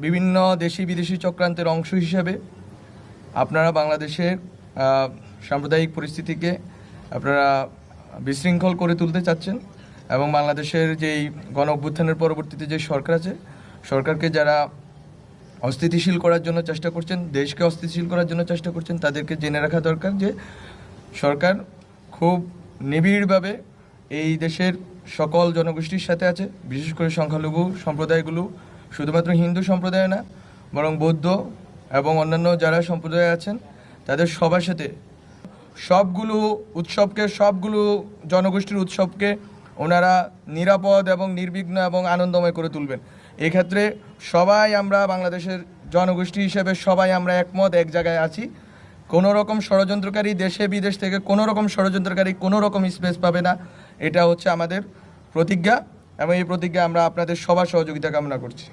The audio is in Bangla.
বিভিন্ন দেশি বিদেশি চক্রান্তের অংশ হিসেবে আপনারা বাংলাদেশের সাম্প্রদায়িক পরিস্থিতিকে আপনারা বিশৃঙ্খল করে তুলতে চাচ্ছেন এবং বাংলাদেশের যেই গণ অভ্যুত্থানের পরবর্তীতে যে সরকার আছে, সরকারকে যারা অস্থিতিশীল করার জন্য চেষ্টা করছেন, দেশকে অস্থিতিশীল করার জন্য চেষ্টা করছেন, তাদেরকে জেনে রাখা দরকার যে সরকার খুব নিবিড়ভাবে এই দেশের সকল জনগোষ্ঠীর সাথে আছে। বিশেষ করে সংখ্যালঘু সম্প্রদায়গুলো, শুধুমাত্র হিন্দু সম্প্রদায় না, বরং বৌদ্ধ এবং অন্যান্য যারা সম্প্রদায় আছেন তাদের সবার সাথে সবগুলো জনগোষ্ঠীর উৎসবকে ওনারা নিরাপদ এবং নির্বিঘ্ন এবং আনন্দময় করে তুলবেন। এক্ষেত্রে সবাই আমরা বাংলাদেশের জনগোষ্ঠী হিসেবে সবাই আমরা একমত, এক জায়গায় আছি। কোনো রকম ষড়যন্ত্রকারী দেশে বিদেশ থেকে কোনো রকম ষড়যন্ত্রকারী কোনো রকম স্পেস পাবে না। এটা হচ্ছে আমাদের প্রতিজ্ঞা এবং এই প্রতিজ্ঞা আমরা আপনাদের সবার সহযোগিতা কামনা করছি।